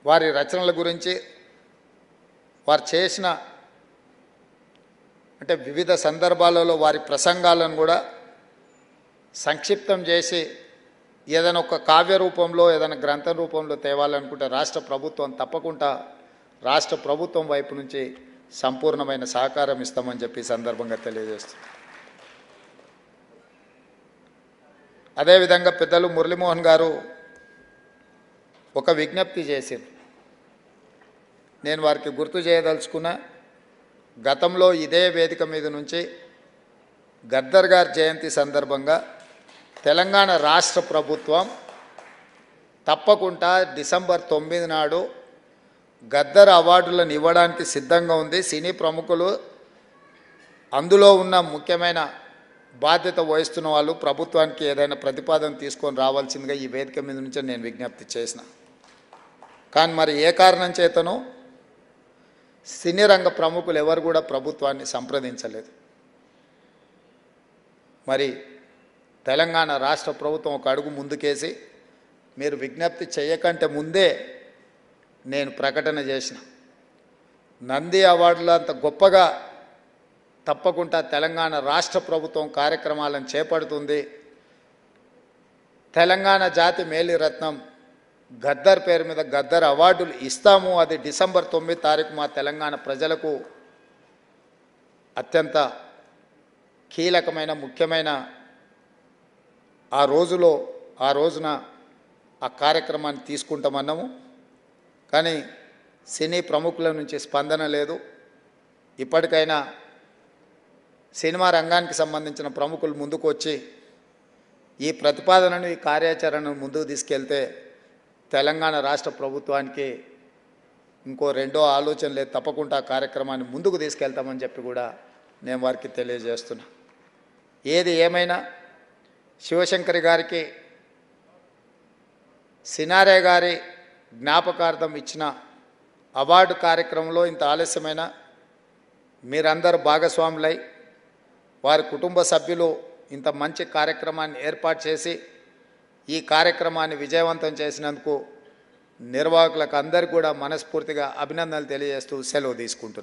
వారి రచనల గురించి వారు చేసిన అంటే వివిధ సందర్భాలలో వారి ప్రసంగాలను కూడా సంక్షిప్తం చేసి ఏదైనా ఒక కావ్య రూపంలో ఏదైనా గ్రంథ రూపంలో తేవాలనుకుంటే రాష్ట్ర ప్రభుత్వం తప్పకుండా రాష్ట్ర ప్రభుత్వం వైపు నుంచి సంపూర్ణమైన సహకారం ఇస్తామని చెప్పి సందర్భంగా తెలియజేస్తున్నాం. అదేవిధంగా పెద్దలు మురళీమోహన్ గారు ఒక విజ్ఞప్తి చేశారు. నేను వారికి గుర్తు చేయదలుచుకున్న, గతంలో ఇదే వేదిక మీద నుంచి గద్దర్ గారి జయంతి సందర్భంగా తెలంగాణ రాష్ట్ర ప్రభుత్వం తప్పకుండా డిసెంబర్ 9 నాడు గద్దర్ అవార్డులను ఇవ్వడానికి సిద్ధంగా ఉంది. సినీ ప్రముఖులు అందులో ఉన్న ముఖ్యమైన బాధ్యత వహిస్తున్న వాళ్ళు ప్రభుత్వానికి ఏదైనా ప్రతిపాదన తీసుకొని రావాల్సిందిగా ఈ వేదిక మీద నుంచి నేను విజ్ఞప్తి చేసిన. కానీ మరి ఏ కారణం చేతనో సినీ రంగ ప్రముఖులు ఎవరు కూడా ప్రభుత్వాన్ని సంప్రదించలేదు. మరి తెలంగాణ రాష్ట్ర ప్రభుత్వం ఒక అడుగు ముందుకేసి మీరు విజ్ఞప్తి చేయకంటే ముందే నేను ప్రకటన చేసిన, నంది అవార్డులు అంత గొప్పగా తప్పకుండా తెలంగాణ రాష్ట్ర ప్రభుత్వం కార్యక్రమాలను చేపడుతుంది. తెలంగాణ జాతి మేలిరత్నం గద్దర్ పేరు మీద గద్దర్ అవార్డులు ఇస్తాము. అది డిసెంబర్ 9 తారీఖు మా తెలంగాణ ప్రజలకు అత్యంత కీలకమైన ముఖ్యమైన ఆ రోజున ఆ కార్యక్రమాన్ని తీసుకుంటామన్నాము. కానీ సినీ ప్రముఖుల నుంచి స్పందన లేదు. ఇప్పటికైనా సినిమా రంగానికి సంబంధించిన ప్రముఖులు ముందుకు వచ్చి ఈ ప్రతిపాదనను ఈ కార్యాచరణను ముందుకు తీసుకెళ్తే తెలంగాణ రాష్ట్ర ప్రభుత్వానికి ఇంకో రెండో ఆలోచన లేదు, తప్పకుండా కార్యక్రమాన్ని ముందుకు తీసుకెళ్తామని చెప్పి కూడా నేను వారికి తెలియజేస్తున్నా. ఏది ఏమైనా శివశంకరి గారికి సినారే గారి జ్ఞాపకార్థం ఇచ్చిన అవార్డు కార్యక్రమంలో ఇంత ఆలస్యమైన మీరందరూ భాగస్వాములై వారి కుటుంబ సభ్యులు ఇంత మంచి కార్యక్రమాన్ని ఏర్పాటు చేసి ఈ కార్యక్రమాన్ని విజయవంతం చేసినందుకు నిర్వాహకులకు అందరికీ కూడా మనస్ఫూర్తిగా అభినందనలు తెలియజేస్తూ సెలవు తీసుకుంటున్నాను.